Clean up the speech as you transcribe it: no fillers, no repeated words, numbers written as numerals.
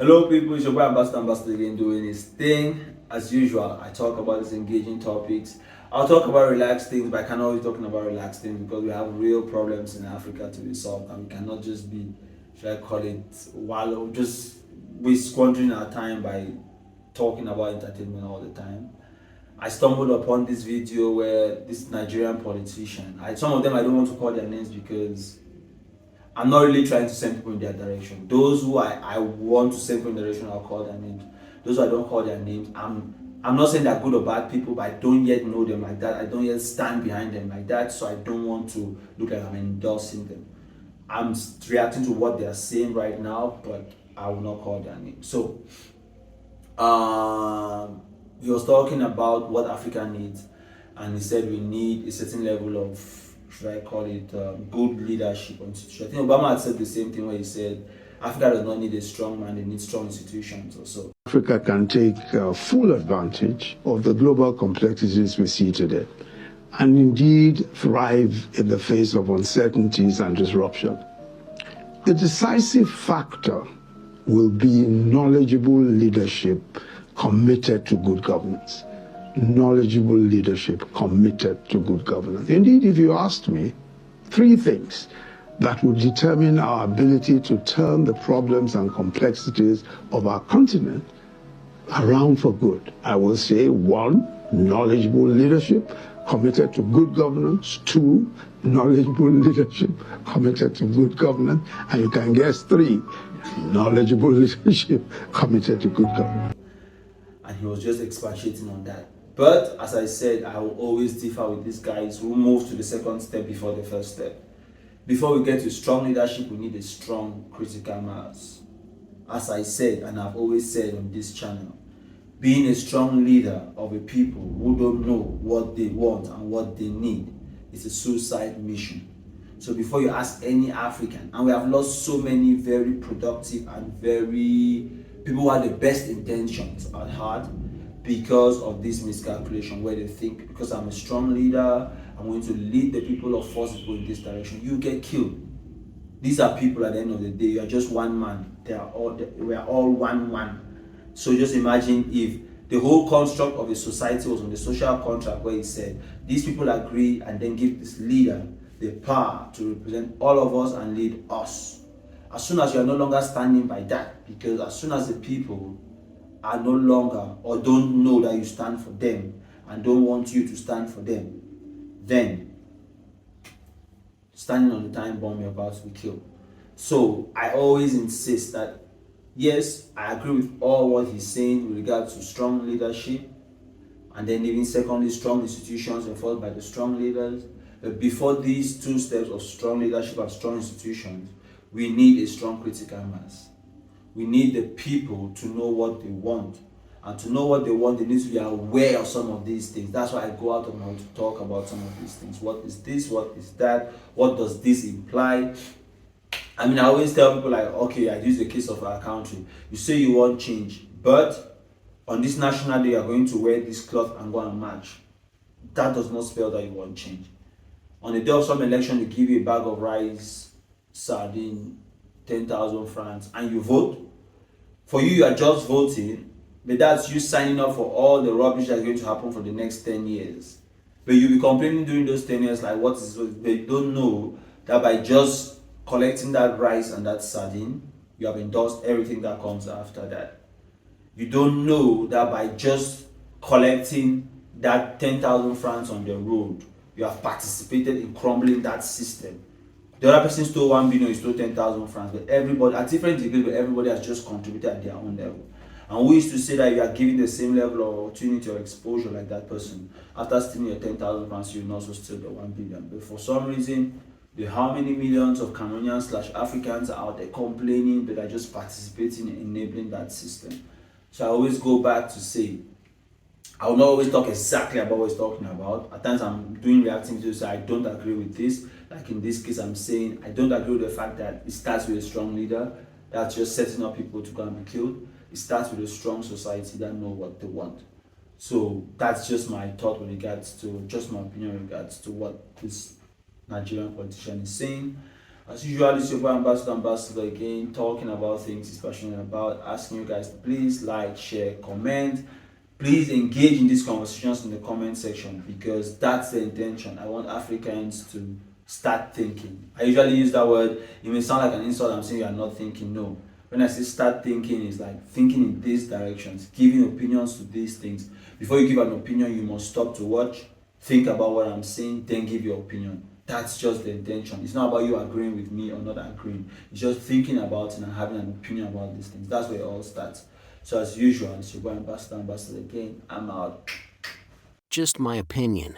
Hello people, it's your boy Ambassador again doing his thing. As usual, I talk about these engaging topics. I'll talk about relaxed things, but I cannot always talking about relaxed things because we have real problems in Africa to be solved and we cannot just be, should I call it, wallow, just we squandering our time by talking about entertainment all the time. I stumbled upon this video where this Nigerian politician, some of them I don't want to call their names because I'm not really trying to send people in their direction. Those who I want to send people in their direction, I'll call their names. Those who I don't call their names, I'm not saying they're good or bad people, but I don't yet know them like that. I don't yet stand behind them like that, so I don't want to look like I'm endorsing them. I'm reacting to what they are saying right now, but I will not call their name. So, he was talking about what Africa needs, and he said we need a certain level of, should I call it, good leadership or institution. I think Obama had said the same thing where he said Africa does not need a strong man, they need strong institutions or so. Africa can take full advantage of the global complexities we see today and indeed thrive in the face of uncertainties and disruption. The decisive factor will be knowledgeable leadership committed to good governance. Knowledgeable leadership committed to good governance. Indeed, if you asked me, three things that would determine our ability to turn the problems and complexities of our continent around for good. I will say, one, knowledgeable leadership committed to good governance. Two, knowledgeable leadership committed to good governance. And you can guess three, knowledgeable leadership committed to good governance. And he was just expatiating on that. But as I said, I will always differ with these guys who move to the second step before the first step. Before we get to strong leadership, we need a strong critical mass. As I said, and I've always said on this channel, being a strong leader of a people who don't know what they want and what they need is a suicide mission. So before you ask any African, and we have lost so many very productive and very people who have the best intentions at heart because of this miscalculation where they think because I'm a strong leader, I'm going to lead the people or force people in this direction, you get killed. These are people at the end of the day, you are just one man. We are all one man. So just imagine if the whole construct of a society was on the social contract where it said these people agree and then give this leader the power to represent all of us and lead us. As soon as you are no longer standing by that, because as soon as the people are no longer or don't know that you stand for them and don't want you to stand for them, then standing on the time bomb, you're about to be killed. So I always insist that yes, I agree with all what he's saying with regards to strong leadership, and then even secondly, strong institutions enforced by the strong leaders. But before these two steps of strong leadership and strong institutions, we need a strong critical mass. We need the people to know what they want. And to know what they want, they need to be aware of some of these things. That's why I go out of my way to talk about some of these things. What is this? What is that? What does this imply? I mean, I always tell people like, okay, I use the case of our country. You say you want change, but on this national day, you're going to wear this cloth and go and march. That does not spell that you want change. On the day of some election, they give you a bag of rice, sardine, 10,000 francs, and you vote. For you, you are just voting, but that's you signing up for all the rubbish that's going to happen for the next 10 years. But you'll be complaining during those 10 years like, what is it? They don't know that by just collecting that rice and that sardine, you have endorsed everything that comes after that. You don't know that by just collecting that 10,000 francs on the road, you have participated in crumbling that system. The other person stole 1 billion, you stole 10,000 francs, but everybody, at different degrees, but everybody has just contributed at their own level. And we used to say that you are giving the same level of opportunity or exposure like that person. After stealing your 10,000 francs, you will also steal the 1 billion. But for some reason, how many millions of Cameroonians/Africans are out there complaining but are just participating in enabling that system. So I always go back to say, I will not always talk exactly about what he's talking about. At times I'm doing reacting to say I don't agree with this. Like in this case, I'm saying I don't agree with the fact that it starts with a strong leader that's just setting up people to go and be killed. It starts with a strong society that know what they want. So that's just my thought with regards to, just my opinion with regards to what this Nigerian politician is saying. As usual, it's your boy Ambassador again, talking about things he's passionate about, asking you guys to please like, share, comment. Please engage in these conversations in the comment section because that's the intention. I want Africans to start thinking. I usually use that word. It may sound like an insult. I'm saying you are not thinking. No. When I say start thinking, it's like thinking in these directions, giving opinions to these things. Before you give an opinion, you must stop to watch, think about what I'm saying, then give your opinion. That's just the intention. It's not about you agreeing with me or not agreeing. It's just thinking about it and having an opinion about these things. That's where it all starts. So as usual, it's your boy Ambassador again. I'm out. Just my opinion.